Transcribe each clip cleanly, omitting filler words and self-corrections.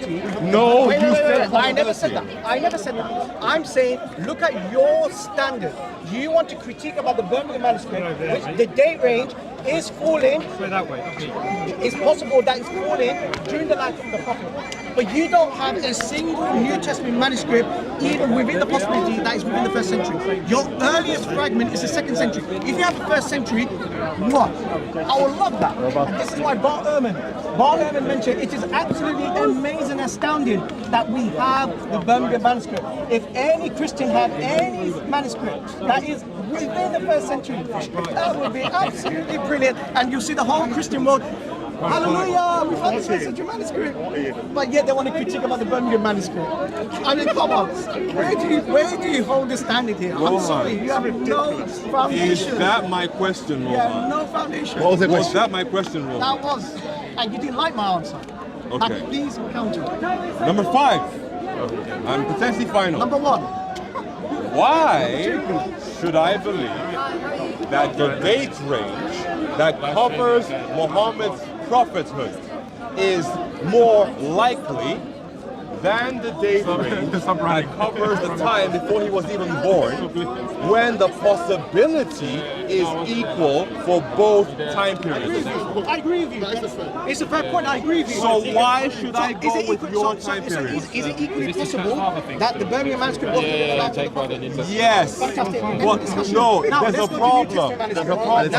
possibility. No, you said I never said that. I never said that. I'm saying, look at your standard. You want to critique about the Birmingham manuscript, which the date range is falling. It's possible that it's falling during the life of the Prophet. But you don't have a single New Testament manuscript, even within the possibility that is within the 1st century. Your earliest fragment is the 2nd century. If you have the 1st century, what? I would love that. And this is why Bart Ehrman mentioned it is absolutely amazing, astounding that we have the Birmingham manuscript. If any Christian had any manuscript that is within the 1st century, that would be absolutely brilliant. And you'll see the whole Christian world. Hallelujah! We found the 1st century manuscript, but yet they want to critique about the Birmingham manuscript. I mean, come on, where do you hold the standard here? I'm sorry, you have no foundation. Is that my question, Rohan? You have no foundation. What was the question? Was that my question, Rohan? That was, and you didn't like my answer. Okay. Please counter. Number 5, and potentially final. Number 1. Why should I believe that the date range that covers Muhammad's prophethood is more likely than the date range that covers the time before he was even born, when the possibility is equal for both time periods? I agree with you. It's a fair point. I agree with you. So why should I go with your time period? Is it equally possible that the Birmingham manuscript was Yes. But no, there's a problem. There's a problem.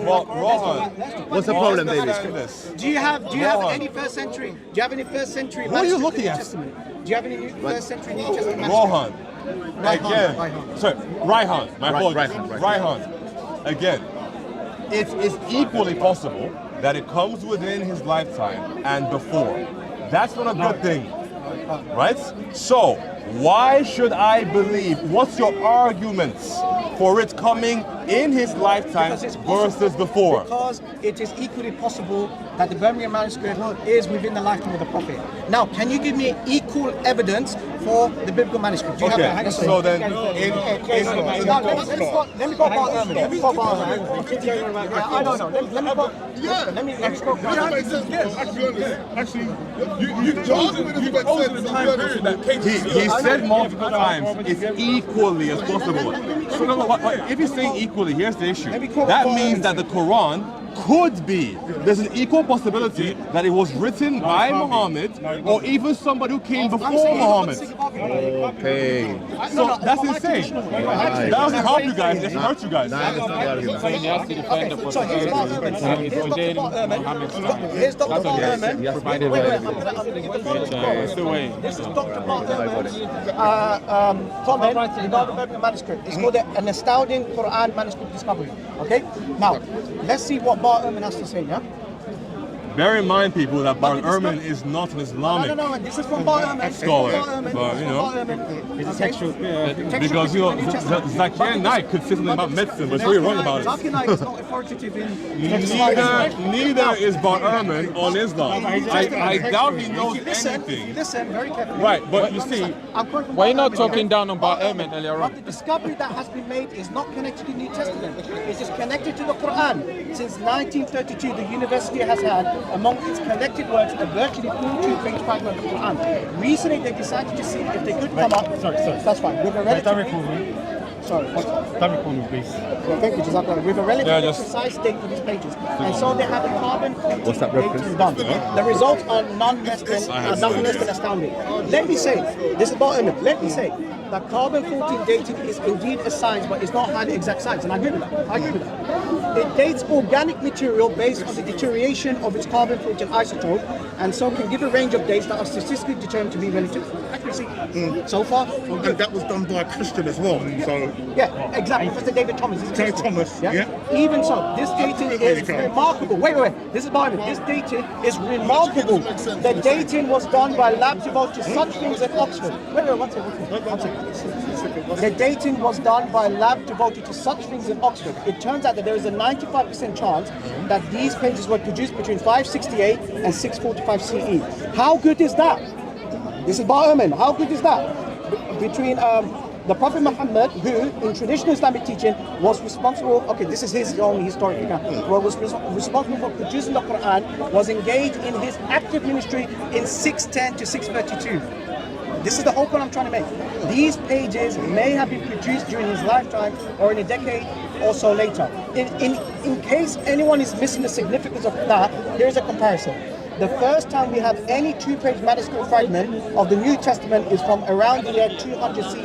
Well, Rohan, what's the problem, David? Do you have any 1st century? Do you have any 1st century? What are you looking at? Do you have any 1st century New Testament manuscript? Rohan. Again. Sorry, Raihan. My apologies. Raihan. Again. It is equally possible that it comes within his lifetime and before. That's not a good thing. Right? So, why should I believe? What's your arguments for it coming in his lifetime versus before? Because it is equally possible that the Birmingham manuscript is within the lifetime of the Prophet. Now, can you give me equal evidence for the biblical manuscript? Do you Okay, have that? so then let me go Bart Ehrman. Let me go Bart Ehrman. I don't know. Let me go. Let me go. Actually, you've chosen the time period that he said multiple times it's equally as possible. So no, if he's saying equally, here's the issue. That means that the Quran could be. There's an equal possibility that it was written by Muhammad or even somebody who came before Muhammad. Okay. So that's insane. That doesn't help you guys, it hurts you guys. So here's Bart Ehrman. Here's Dr. Bart Ehrman. This is Dr. Bart Ehrman's comment regarding the Birmingham manuscript. It's called an astounding Quran manuscript discovery. Okay? Now, let's see what Bart Ehrman has to say, yeah? Bear in mind, people, that Bart Ehrman is not an Islamic No, this is from Bart Ehrman. scholar. But, you know, because, you know, Zakir Naik could say something about medicine, but it's really wrong about it. Zakir Naik is not authoritative in... Neither is Bart Ehrman on Islam. I doubt he knows anything. Listen very carefully. Right, but you see... Why are you not talking down on Bart Ehrman earlier on? But the discovery that has been made is not connected to the New Testament. It is connected to the Quran. Since 1932, the university has had, among its collected works, a virtually full 2-page fragment of the Quran. Recently, they decided to see if they could come up. Sorry. That's fine. With a relatively... Sorry. please. Well, thank you, Jazakallah. With a relatively precise date for these pages. And so they have a carbon 14 dating done. The results are none less than astounding. Let me say, this is Bart Ehrman, let me say that carbon 14 dating is indeed a science, but it's not highly exact science, and I agree with that. It dates organic material based on the deterioration of its carbon 14 isotope, and so can give a range of dates that are statistically determined to be relative accuracy. So far, And that was done by a Christian as well. So yeah, exactly. Professor David Thomas. David Thomas, yeah. Even so, this dating is remarkable. Wait. This is Bible. This dating is remarkable. The dating was done by labs devoted to such things at Oxford. Wait, one second. The dating was done by a lab devoted to such things in Oxford. It turns out that there is a 95% chance that these pages were produced between 568 and 645 CE. How good is that? This is Bart Ehrman. How good is that? Between The Prophet Muhammad, who in traditional Islamic teaching was responsible, okay, this is his own historic account, was responsible for producing the Quran, was engaged in his active ministry in 610 to 632. This is the whole point I'm trying to make. These pages may have been produced during his lifetime or in a decade or so later. In case anyone is missing the significance of that, here's a comparison. The first time we have any two-page manuscript fragment of the New Testament is from around the year 200 CE.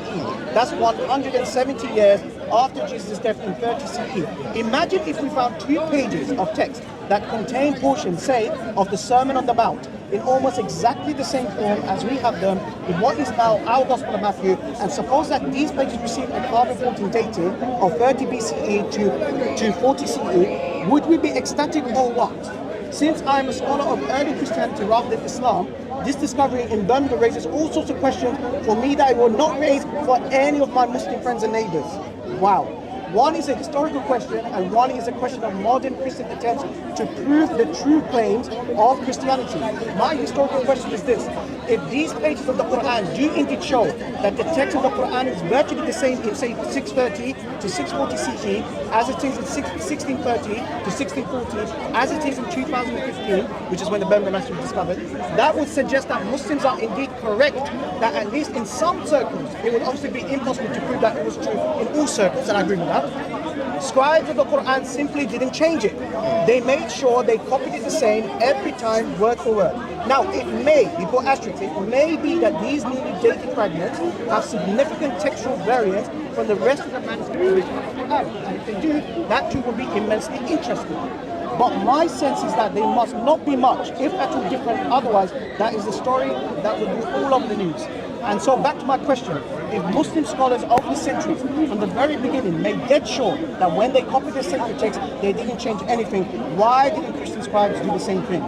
That's 170 years after Jesus' death in 30 CE. Imagine if we found 2 pages of text that contain portions, say, of the Sermon on the Mount in almost exactly the same form as we have them in what is now our Gospel of Matthew, and suppose that these pages received a carbon 14 dating of 30 BCE to 40 CE, would we be ecstatic or what? Since I am a scholar of early Christianity rather than Islam, this discovery in Birmingham raises all sorts of questions for me that I will not raise for any of my Muslim friends and neighbors. Wow. One is a historical question and one is a question of modern Christian attempts to prove the true claims of Christianity. My historical question is this: if these pages of the Quran do indeed show that the text of the Quran is virtually the same in, say, 630 to 640 CE as it is in 1630 to 1640, as it is in 2015, which is when the Birmingham Manuscript was discovered, that would suggest that Muslims are indeed correct, that at least in some circles, it would obviously be impossible to prove that it was true in all circles, and I agree with that. Scribes of the Quran simply didn't change it. They made sure they copied it the same every time, word for word. Now, it may, before asterisks, it may be that these newly dated fragments have significant textual variance from the rest of the manuscript of the Quran. And if they do, that too will be immensely interesting. But my sense is that they must not be much, if at all different. Otherwise, that is a story that will be all over the news. And so back to my question, if Muslim scholars over the centuries, from the very beginning, made dead sure that when they copied the sacred text, they didn't change anything, why didn't Christian scribes do the same thing?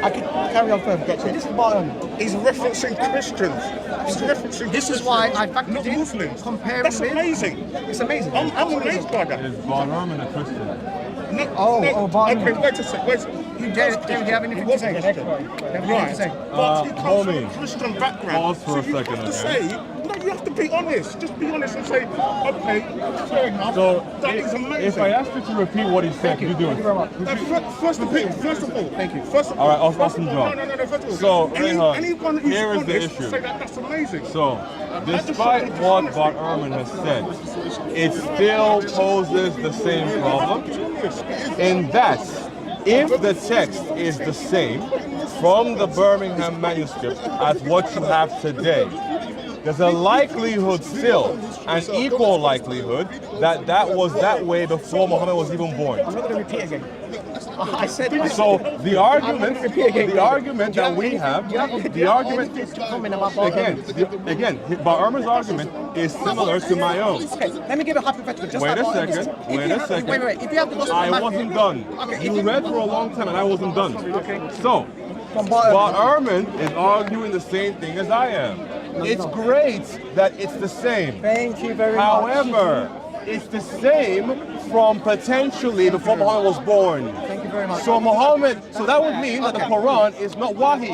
I could carry on further. So this is bottom. He's referencing Christians. He's referencing This is why I factored not in Muslims. comparing That's with. amazing. It's amazing. I'm amazed by that. Is Von Herman a Christian? Barnum. Okay, wait a sec. He does David, do you have anything to say? Christian. Right. But he comes homie, from a Christian background. pause for a so you second, have to okay? say, no, you have to be honest. Just be honest and say, okay, fair enough. So, that is amazing. if I asked you to repeat what he said, you do it. First of all, thank you. First of All right, first awesome of all, job. no, first of all. So, Raihan, anyone who's here is the honest, issue. say that's amazing. So, despite what Von Herman has said, it still poses the same problem. In that, if the text is the same from the Birmingham manuscript as what you have today, there's a likelihood still, an equal likelihood, that that was that way before Muhammad was even born. I'm not going to repeat again. I said. So the argument that we have, the argument again, Ba'arma's argument is similar to my own. Okay, let me give a hypothetical. Just Wait a like second. Wait. If you have the Gospel I of Matthew- wasn't done. Okay, You read for a long time and I wasn't done. Okay. So, From Ba'arma. Ba'arman is arguing the same thing as I am. It's great that it's the same. Thank you very much. However, it's the same from potentially before Muhammad was born. Thank you very much. So that would mean that the Quran is not Wahi.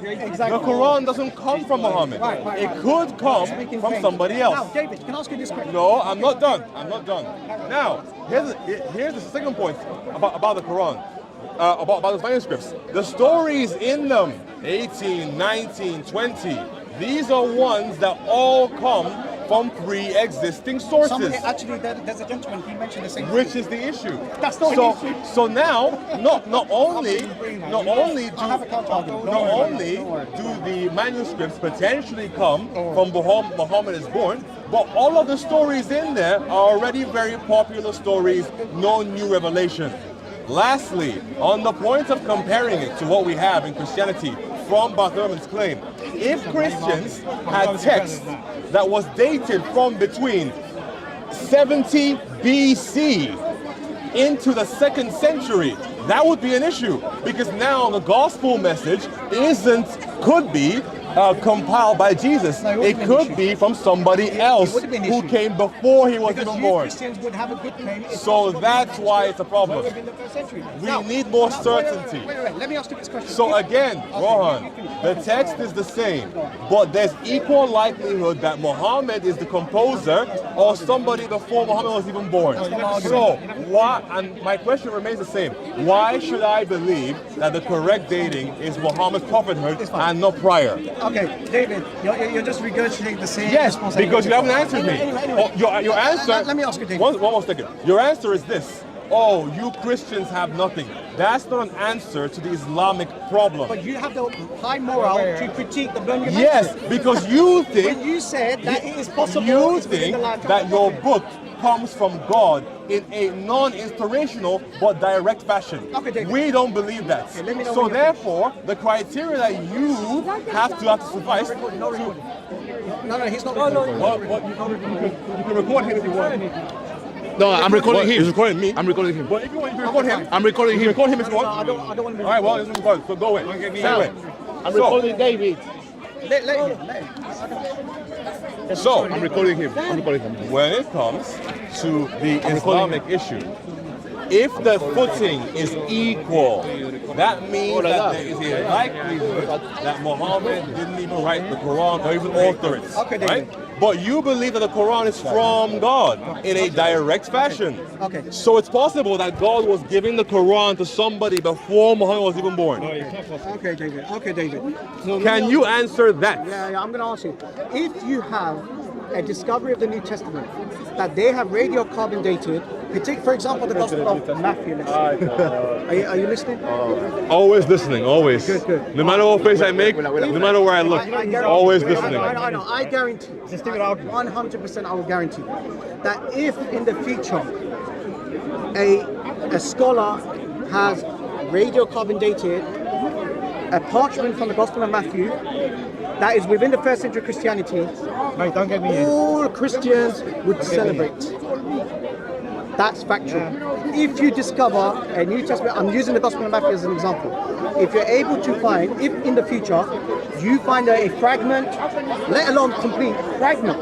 Exactly. The Quran doesn't come from Muhammad. Right. It could come from somebody else. Now, David, can I ask you this question? No, I'm not done. Now, here's the second point about the Quran, about the manuscripts. The stories in them, 18, 19, 20, these are ones that all come from pre-existing sources. Somebody, actually, there's a gentleman, he mentioned the same thing. Which is the issue. That's not so, an issue. So now, not only do the manuscripts potentially come from Muhammad is born, but all of the stories in there are already very popular stories, no new revelation. Lastly, on the point of comparing it to what we have in Christianity from Bartholomews' claim, if Christians had text that was dated from between 70 BC into the 2nd century, that would be an issue, because now the gospel message could be compiled by Jesus. No, It could be from somebody else wouldn't be an who issue. came before he was Because even you born. Christians would have a good claim. It's So possible that's the why it's a problem. manuscript were in the first century. We need more certainty. Wait. Let me ask you this question. So again, Rohan, the text is the same, but there's equal likelihood that Muhammad is the composer or somebody before Muhammad was even born. So why, and my question remains the same, why should I believe that the correct dating is Muhammad's prophethood and not prior? Okay, David, you're just regurgitating the same Yes, response. because you haven't answered me. Anyway. Oh, your answer. Let me ask you, David. One more second. Your answer is this. Oh, you Christians have nothing. That's not an answer to the Islamic problem. But you have the high moral to critique the Birmingham Yes, manuscript. because you think When you said that it is possible, you it's within think the lifetime that of your the book comes from God in a non-inspirational but direct fashion. Okay, David. We don't believe that. Okay, let me know So when you're therefore, the criteria that you have to suffice to... No, he's not recording. You can record him if you want. No, I'm recording him. He's recording me. I'm recording him. But if you want, you can record him. I'm recording You can him. record him if you want. I don't want to be All right, well, it's recorded. So go away. Anyway, I'm recording David. Let him. so I'm recording him. I'm recording him. when it comes to the Islamic issue, if the footing is equal, that means that there is a likelihood that Muhammad didn't even write the Quran or even author it. Okay, David. Right? But you believe that the Quran is from God in a direct fashion. Okay. So it's possible that God was giving the Quran to somebody before Muhammad was even born. Okay, David. Okay, David. Can you answer that? Yeah, I'm going to ask you. If you have a discovery of the New Testament that they have radiocarbon dated, for example, the Gospel of Matthew. Are you listening? Always listening, always. Good. No matter what face I make, no matter where I look, always listening. I know. I guarantee. 100% I will guarantee that if in the future a scholar has radiocarbon dated a parchment from the Gospel of Matthew that is within the first century Christianity, all Christians would celebrate. That's factual. If you discover a New Testament, I'm using the Gospel of Matthew as an example. If you're able to find, if in the future you find a fragment, let alone complete fragment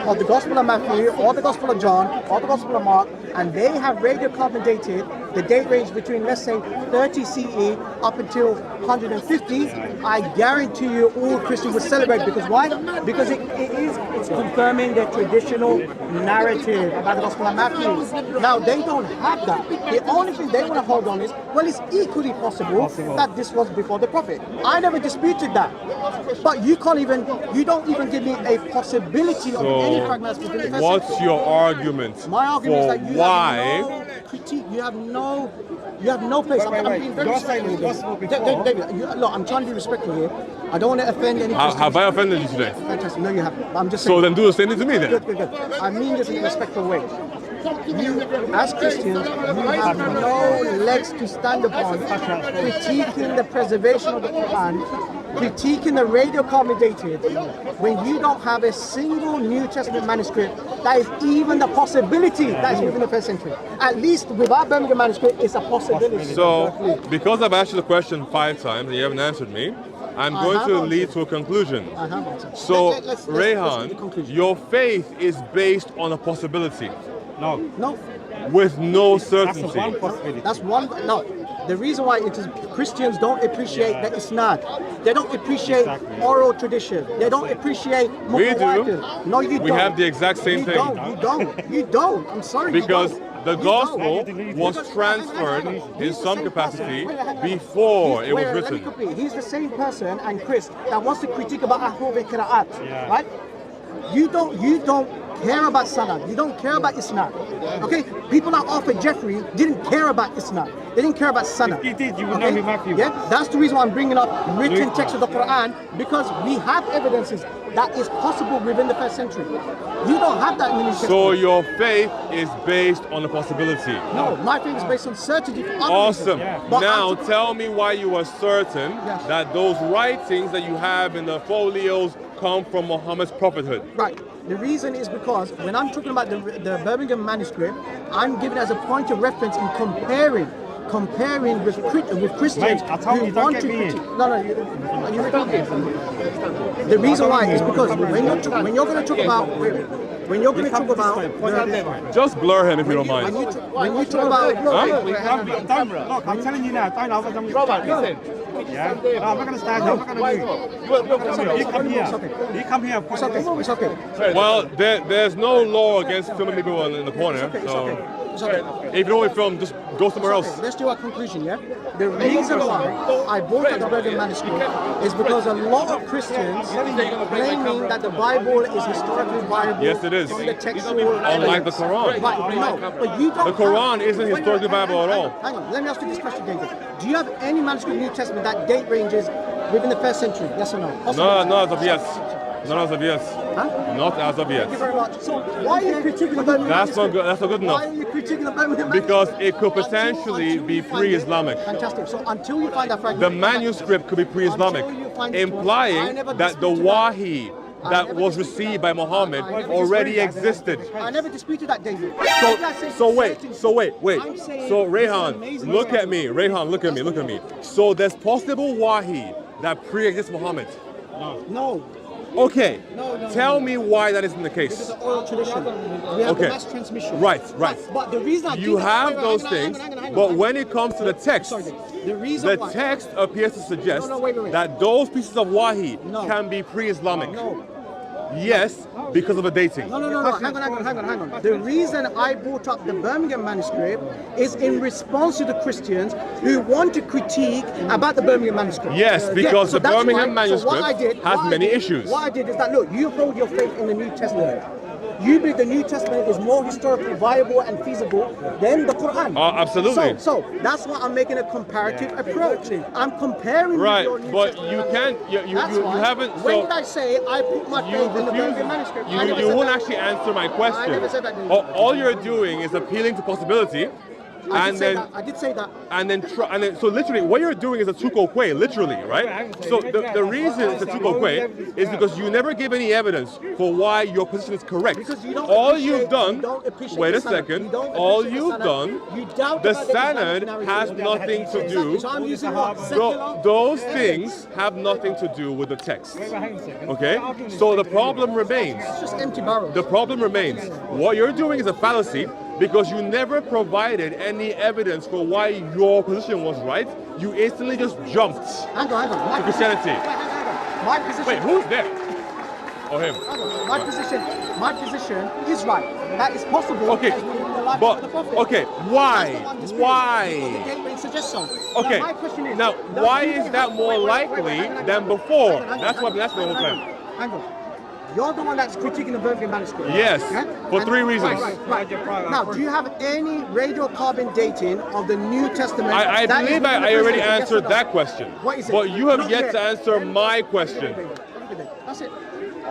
of the Gospel of Matthew or the Gospel of John or the Gospel of Mark, and they have radiocarbon dated, the date range between, let's say, 30 CE up until 150, I guarantee you all Christians will celebrate. Because why? Because it's confirming their traditional narrative about the Gospel of Matthew. Now, they don't have that. The only thing they want to hold on is, well, it's equally possible that this was before the prophet. I never disputed that. But you don't even give me a possibility of any fragments within the first What's century. your argument My argument is for that you why? have no critique. You have no place. I'm being very respectful. David, look, I'm trying to be respectful here. I don't want to offend any Christians. Have I offended you today? Fantastic. No, you haven't. I'm just So saying. then do the same thing to me then. Good. I mean this in a respectful way. You, as Christians, you have no legs to stand upon critiquing the preservation of the Quran, critiquing the radiocarbon dated, when you don't have a single New Testament manuscript that is even the possibility that is within the first century. At least with our Birmingham manuscript, it's a possibility. So, because I've asked you the question 5 times and you haven't answered me, I'm going to lead to a conclusion. So, Let's do the Raihan, conclusion. your faith is based on a possibility No. with no certainty. That's one. No, the reason why it is Christians don't appreciate the Isnad. They don't appreciate oral tradition. They don't appreciate. We do. No, you don't. We have the exact same You thing. You don't. I'm sorry. Because you don't. the You gospel don't. was Because- transferred in He's the some same capacity person. before it was Let me written. complete. He's the same person, and Chris, that wants to critique about Ahwab and Qira'at, right? You don't care about Sanad. You don't care about Isnad. Okay? People like Arthur Jeffrey didn't care about Isnad. They didn't care about Sanad. If you did, you would know who Matthew was. Yeah? That's the reason why I'm bringing up written text of the Quran, because we have evidences that is possible within the first century. You don't have that in the New Testament. So your faith is based on a possibility. No, my faith is based on certainty. For other Awesome. reasons. But Now I'm- tell me why you are certain Yes. that those writings that you have in the folios come from Muhammad's prophethood. Right. The reason is because when I'm talking about the Birmingham manuscript, I'm giving it as a point of reference in comparing comparing with Christians Mate, I told who you, don't want get to me in. critique. No, you repeat. The reason why is because when you're going to talk about Just blur him if you don't mind. when you talk about Look, I'm telling you now, don't Robert, listen. Yeah? No, I'm not going to stand here. I'm not going to move. You come here. You come here. it's okay. Well, there's no law against filming people in the corner, so It's okay. if you don't want to film, just go somewhere else. Let's do our conclusion, yeah? The reason why I brought up the Bergen manuscript is because a lot of Christians claiming that the Bible is historically viable. Yes, it is. From the textual Unlike the evidence. Quran. Right, no, but you don't. The Quran isn't historically Bible at all. Hang on, let me ask you this question, David. Do you have any manuscript New Testament that date ranges within the 1st century? Yes or no? No, not as of yet. Not as of yet. Huh? Not as of yet. Thank you very much. So why are you critiquing the Birmingham That's not manuscript? good. That's not good Why enough. are you critiquing the Birmingham Because manuscript? it could potentially be pre-Islamic. Fantastic. So until you find that fragment, The manuscript could be pre-Islamic, implying that the Wahi that was received by Muhammad already existed. I never disputed that, David. So wait. So Raihan, look at me. Raihan, look at me. So there's possible Wahi that pre-exists Muhammad. No. Okay. Tell me why that isn't the Because case. of oral tradition. We have Okay. the mass transmission. Right. But the reason I You do that, have wait, those hang on, things, hang on. but when it comes to the text, Sorry, the reason the why. text appears to suggest wait. that those pieces of Wahi No. can be pre-Islamic. No. Yes, because of the dating. No. Hang on. The reason I brought up the Birmingham manuscript is in response to the Christians who want to critique about the Birmingham manuscript. Yes, because so the that's Birmingham why- so what I manuscript did- has what I many did- issues. What I did is that, look, you hold your faith in the New Testament. You believe the New Testament is more historically viable and feasible than the Quran. Absolutely. So that's why I'm making a comparative approach. I'm comparing Right, with your New but Testament. you can't. That's You why. haven't. When So did I say I put my you faith in the refuse. Birmingham manuscript? I never You said won't that. actually answer my I question. never said that, David. All you're doing is appealing to possibility, I and did say then. that. I did say that. And then, so literally, what you're doing is a tukokwe, literally, right? So the reason it's a tukokwe is because you never give any evidence for why your position is correct. Because you don't All appreciate- you've done, you don't appreciate wait the a sanad. second, You don't all appreciate the you've sanad. done, You doubt the about the Islamic sanad narrative. has nothing to do, Exactly. So I'm using what? Secular? those things have nothing to do with the text. Okay? So the problem remains. It's just empty barrels. The problem remains. What you're doing is a fallacy because you never provided any evidence for why your position was right. You instantly just jumped Hang on. to Christianity. Hang on. My position. Wait, who's there? Oh, him. Hang on. My position is right. That is possible. Okay, as within the life but of the Prophet. okay, That's why? the undisputed. Why? Because the gateway suggests so. Okay. Now, my question is, Now, does why you is think- that more wait, likely hang on. than before? Hang on, That's what I'm asking the whole hang on. time. Hang on. You're the one that's critiquing the Birmingham manuscript. Yes, for And- 3 reasons. Right. Now, do you have any radiocarbon dating of the New Testament? I that is believe within the I already presence? Yes or answered no? that question. What is it? But you have Not yet to answer my question. That's it.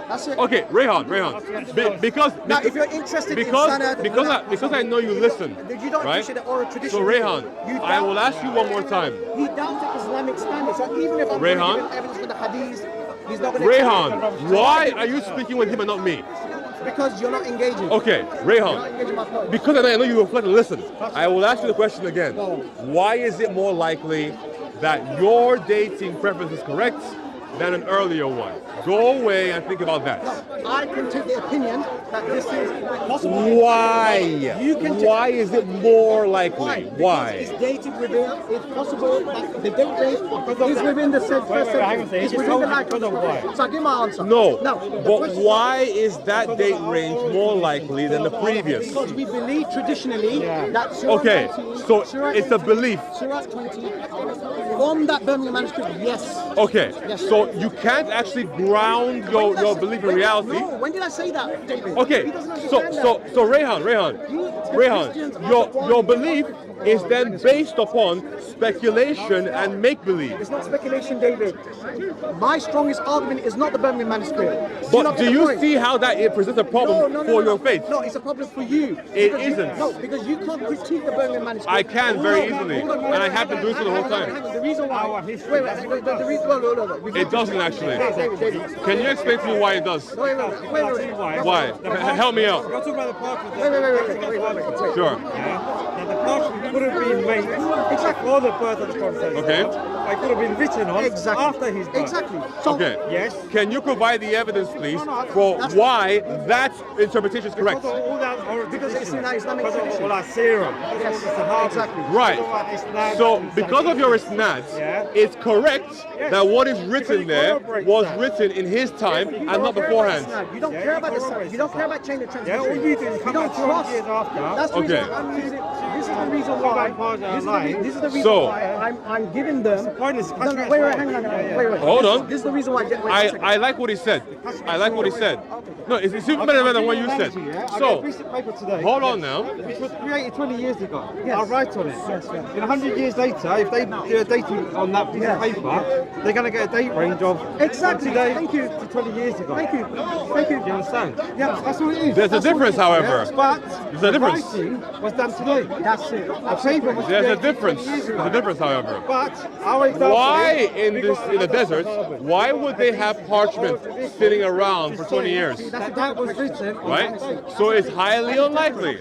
That's it. Okay, Raihan. Because Now, if you're interested because in sanad, because I know you listen, you don't right? appreciate the oral tradition. So Raihan, You I will doubt- ask you one more time. He doubts the Islamic standard. So even if I'm Raihan? giving evidence for the hadith, he's not going to. Raihan, why are you speaking with him and not me? Because you're not engaging. Okay, You're not Raihan, engaging my point. because I know you reflect and listen, I will ask you the question again. Why is it more likely that your dating preference is correct than an earlier one? Go away and think about that. I can take the opinion that this is possible. Why? You can Why is it more likely? Because Why? it's dated within, it's possible that the date range is within the said first century. It's within the life of the Prophet. So I give my answer. No, the but question- why is that date range more likely than the previous? Because we believe traditionally that Surah Okay, 19, so Surah it's a 18, belief. Surah 20, from that Birmingham manuscript, yes. Okay, Yes. so you can't actually ground your belief in reality. No, when did I say that, David? Okay, He doesn't so understand Raihan, your belief is then based upon speculation and make believe. It's not speculation, David. My strongest argument is not the Birmingham manuscript. But do you see how that it presents a problem for your faith? No, it's a problem for you. It Because you- isn't. No, because you can't critique the Birmingham manuscript. I can very easily, and I have been doing so the whole time. Hang on, the reason why. The reason. No. It doesn't actually. David. Can you explain to me why it does? Wait. Why? Help me out. You're talking about the purpose. Wait. Sure. Yeah. that the parchment could have been made before the birth of the Prophet. Okay. It could have been written on after his birth. Exactly. So, Okay. Yes. Can you provide the evidence, please, for why that interpretation is correct? Because of all that Because it's in our Islamic because of tradition. all that serum. Yes, exactly. Right. So, because of your isnads, Yeah. it's correct that what is written Because it there corroborates was that. written in his time You and don't not care beforehand. about Islam. You don't Yeah, care it about the corroborates You don't care that. about chain of Yeah, transmission. all you do is come don't out 200 trust. years after. That's the Okay. reason I'm using. This is the reason why. This is the reason So- why I'm giving them. Pointless. No, no, wait, hang on. Wait. Hold on. This is the reason why. Wait a second. I like what he said. I like what he said. No, it's even better than what you said. I got a So, piece of paper today. hold on now. It was created 20 years ago. Yes. I'll write on it. Yes. In 100 years later, if they do a dating on that piece of paper, they're going to get a date range of Exactly. from today Thank you. to 20 years ago. Thank you. Do you understand? Yeah. That's what it is. There's a difference, however. But There's a difference. the writing was done today. That's it. The paper was There's a created difference. 20 years There's ago. a difference, however. But our example Why is in we this got in the another desert? carbon. Why would they have parchment sitting around for 20 years? That was written on Right? So it's highly unlikely.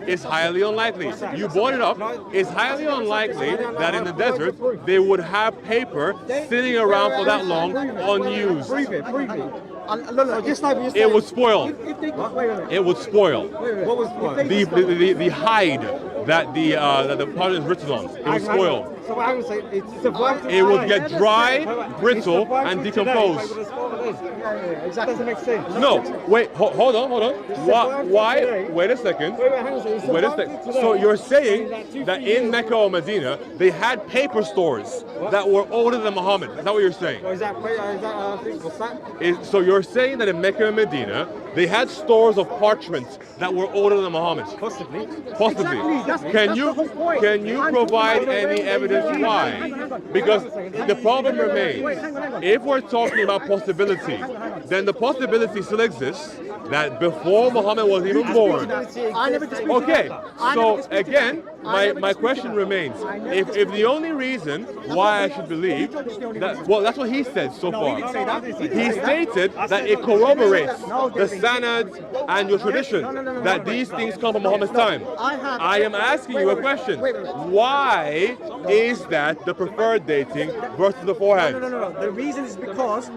It's highly unlikely. You brought it up. It's highly unlikely that in the desert they would have paper sitting around for that long unused. Prove it. No, Just like you said, It would spoil. If they wait. It would spoil. what was what? The hide that the parchment is written on. It would spoil. So what I would say, it's survived. It would get dry, brittle, and decompose. Exactly. Doesn't make sense. No, wait, hold on. Why? Wait a second. Wait, hang on a second. Wait a second. So you're saying that in Mecca or Medina, they had paper stores that were older than Muhammad. Is that what you're saying? What's that? What's that? So you're saying that in Mecca and Medina, they had stores of parchments that were older than Muhammad? Possibly. Possibly. Exactly, that's Can the you whole point. can you I'm provide talking about any the evidence way- why? Hang on. Because the problem remains. Wait, hang on. If we're talking about possibility, then the possibility still exists that before Muhammad was even born. I never disputed Okay, that. I so never disputed again, that. I never my disputed question that. remains: I never if the only reason why I should believe that, well, that's what he said so No, far. he didn't say that. He didn't He say that. stated that it corroborates No, the David. sanad and your tradition No, that these things come from Muhammad's time. I am asking you a question: Wait. why is that the preferred dating versus the forehand? No. The reason is because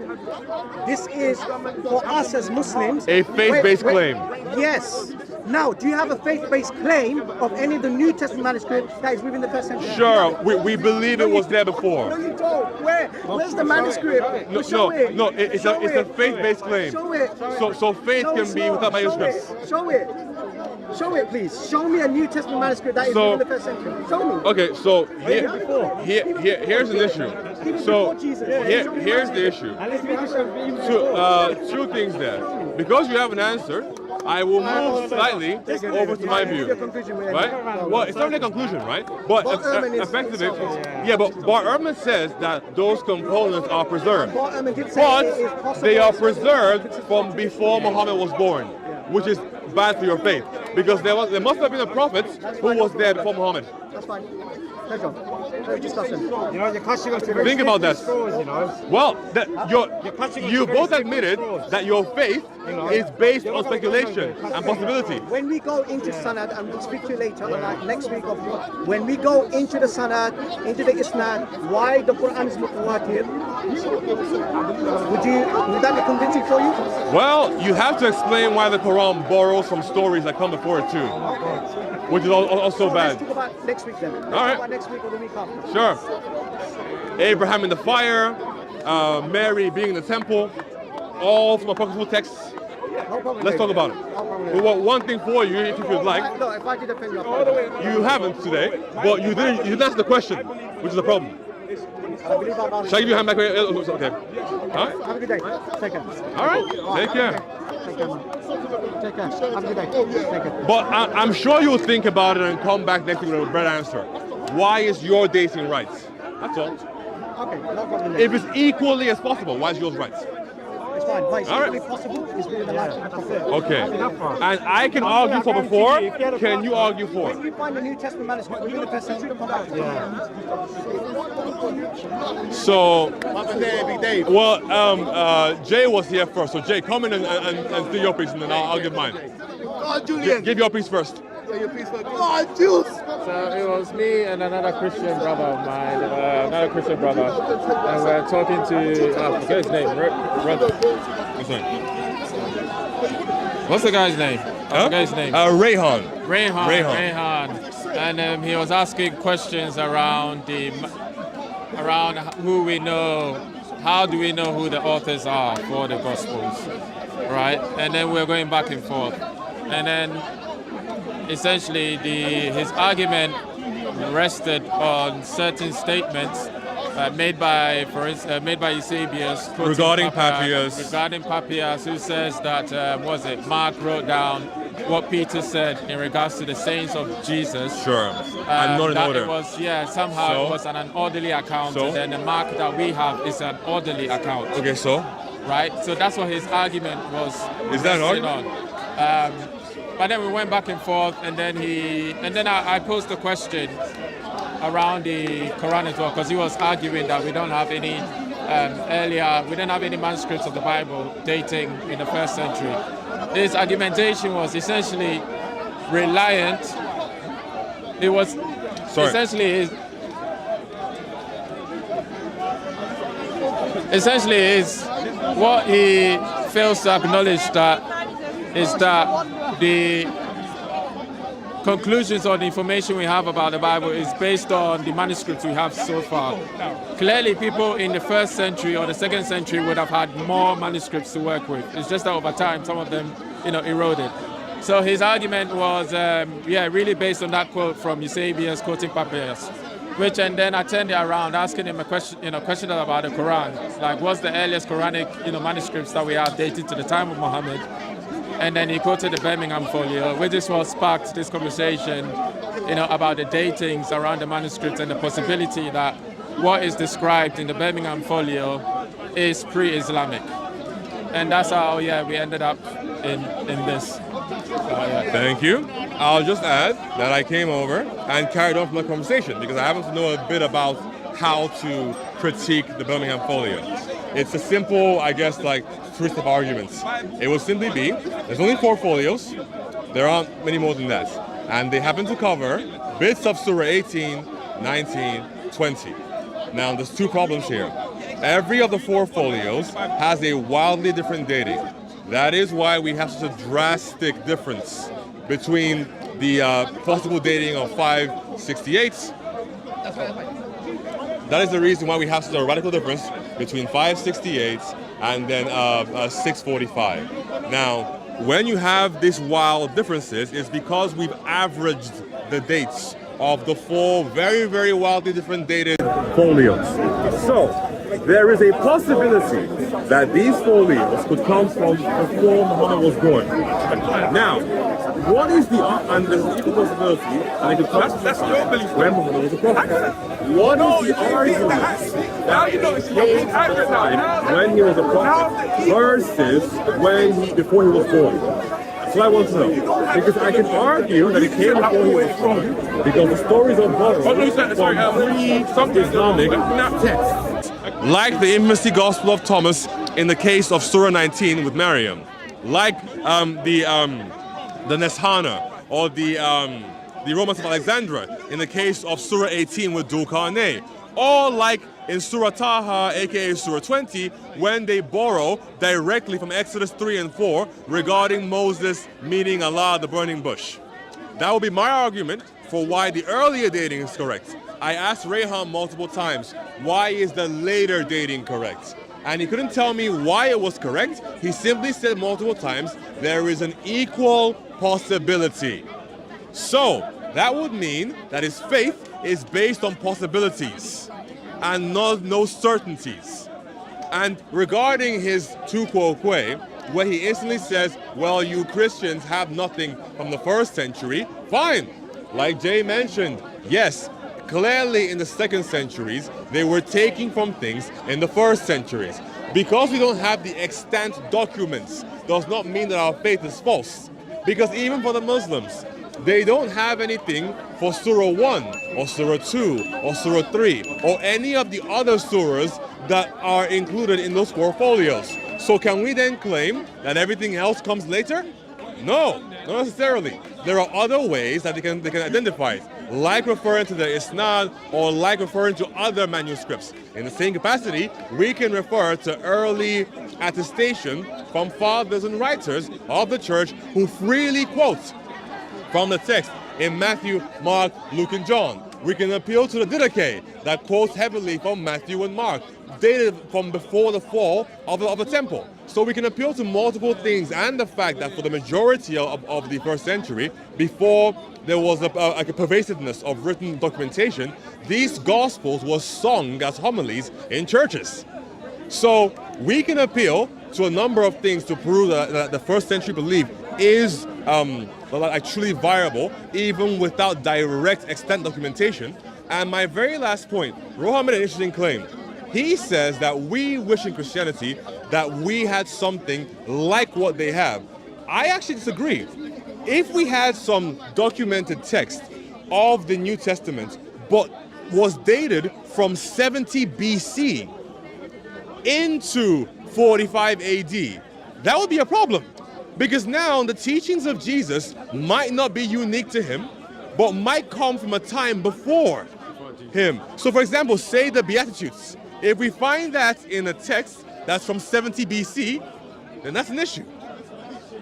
this is for us as Muslims A faith-based claim. Yes. Now, do you have a faith-based claim of any of the New Testament manuscripts that is within the first century? Sure, we believe it was there No, before. you don't. Where's the manuscript? Show it. No, it's a faith-based claim. Show it. So faith No, can it's be not. without manuscripts. Show it. Show it, please. Show me a New Testament manuscript that is So- within the first century. Show me. Okay, so here's an issue. So here's the issue. Two things there. Because you haven't answered, I will move slightly over to my view. Right? Well, it's not really a conclusion, right? But Bar Ehrman is- effectively, yeah. But Bar Ehrman says that those components are preserved, Bar Ehrman did say it is but possible. they are preserved from before Muhammad was born, which is bad for your faith because there must have been a prophet who was there before Muhammad. That's fine. Pleasure. Great discussion. You know, you're catching us to Think about that. straws, you know. Well, catching us you to both very admitted straws. that your faith is based on speculation and possibility. When we go into Sanad, and we'll speak to you later, like next week, when we go into the Sanad, into the Isnad, why the Quran is mutawatir, would that be convincing for you? Well, you have to explain why the Quran borrows from stories that come before it too, which is also So bad. let's talk about next week then. Let's All right. talk about next week or the week after. Sure. Abraham in the fire, Mary being in the temple, all from apocryphal texts. No problem. Let's talk David. about it. No problem. We want one thing for you, if you'd like. Look, if I did offend you, You haven't today, but you didn't answer the question, which is the problem. I believe I'm honest. Shall I give you a hand back? Okay. All right. Have a good day. Take care. All right. Take care. Take care, man. Take care. Have a good day. Take care. But I'm sure you'll think about it and come back next week with a better answer. Why is your dating right? That's all. Okay, no problem. If it's equally as possible, why is yours right? It's fine. But it's All right. equally possible. It's within the life. That's it. Okay. And I can argue for before. Can you argue for? When you find the New Testament manuscript within the first century, come back. So, well, Jay was here first. So Jay, come in and do your piece, and then I'll give mine. Give your piece first. So it was me and another Christian brother of mine, and we're talking to, I forget his name, What's the guy's name? I forget his name. Raihan. Raihan. And he was asking questions around who we know, how do we know who the authors are for the Gospels, right? And then we're going back and forth. And then essentially his argument rested on certain statements made by Eusebius Regarding Papias. Who says that Mark wrote down what Peter said in regards to the sayings of Jesus. Sure. And not in order. It was, somehow it was an orderly account, and then the Mark that we have is an orderly account. Okay, so? Right? So that's what his argument was. Is that an argument? But then we went back and forth, and then I posed a question around the Quran as well, because he was arguing that we don't have any we didn't have any manuscripts of the Bible dating in the 1st century. His argumentation was essentially reliant. It was essentially what he fails to acknowledge is that the conclusions or the information we have about the Bible is based on the manuscripts we have so far. Clearly, people in the 1st century or the 2nd century would have had more manuscripts to work with. It's just that over time, some of them, eroded. So his argument was, really based on that quote from Eusebius quoting Papias, and then I turned it around, asking him a question about the Quran, like what's the earliest Quranic, manuscripts that we have dated to the time of Muhammad. And then he quoted the Birmingham Folio, which is what sparked this conversation, about the datings around the manuscripts and the possibility that what is described in the Birmingham Folio is pre-Islamic. And that's how, we ended up in this. Thank you. I'll just add that I came over and carried on from the conversation because I happen to know a bit about how to critique the Birmingham Folio. It's a simple, twist of arguments. It will simply be, there's only 4 folios, there aren't many more than that, and they happen to cover bits of Surah 18, 19, 20. Now there's 2 problems here. Every of the 4 folios has a wildly different dating. That is why we have such a drastic difference between the possible dating of 568. That is the reason why we have such a radical difference between 568 and then 645. Now, when you have these wild differences, it's because we've averaged the dates of the 4 very, very wildly different dated folios. So, there is a possibility that these folios could come from before Muhammad was born. Now, what is and there's an equal possibility that it could come when Muhammad was a prophet. What is the argument that he came at the time when he was a prophet versus before he was born? That's what I want to know. Because I can argue that it came before he was born because the stories are borrowed from pre-Islamic texts. Like the infamous Gospel of Thomas in the case of Surah 19 with Maryam. Like the Neshana or the Romans of Alexandria in the case of Surah 18 with Dhul Qarnayn. Or like in Surah Taha, aka Surah 20, when they borrow directly from Exodus 3 and 4 regarding Moses meeting Allah at the burning bush. That would be my argument for why the earlier dating is correct. I asked Raihan multiple times, why is the later dating correct? And he couldn't tell me why it was correct. He simply said multiple times, there is an equal possibility. So, that would mean that his faith is based on possibilities and no certainties. And regarding his tu quo que, where he instantly says, well, you Christians have nothing from the 1st century, fine. Like Jay mentioned, yes, clearly in the 2nd centuries, they were taking from things in the 1st centuries. Because we don't have the extant documents does not mean that our faith is false. Because even for the Muslims, they don't have anything for Surah 1 or Surah 2 or Surah 3 or any of the other surahs that are included in those 4 folios. So can we then claim that everything else comes later? No, not necessarily. There are other ways that they can identify it, like referring to the Isnad or like referring to other manuscripts. In the same capacity, we can refer to early attestation from fathers and writers of the church who freely quote from the text in Matthew, Mark, Luke, and John. We can appeal to the Didache that quotes heavily from Matthew and Mark, dated from before the fall of the temple. So we can appeal to multiple things, and the fact that for the majority of the first century, before there was a pervasiveness of written documentation, these gospels were sung as homilies in churches. So we can appeal to a number of things to prove that the first century belief is actually viable, even without direct extant documentation. And my very last point, Rohan made an interesting claim. He says that we wish in Christianity that we had something like what they have. I actually disagree. If we had some documented text of the New Testament, but was dated from 70 BC into 45 AD, that would be a problem. Because now the teachings of Jesus might not be unique to him, but might come from a time before him. So for example, say the Beatitudes. If we find that in a text that's from 70 BC, then that's an issue.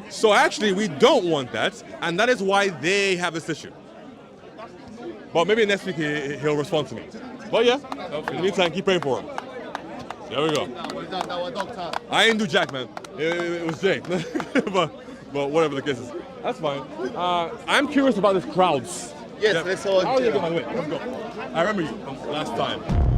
So actually we don't want that, and that is why they have this issue. But maybe next week he'll respond to me. But yeah, in the meantime, keep praying for him. There we go. I didn't do Jack, man. It was Jay. but whatever the case is. That's fine. I'm curious about these crowds. Yes, let's all. How are you going? Wait, let's go. I remember you from last time.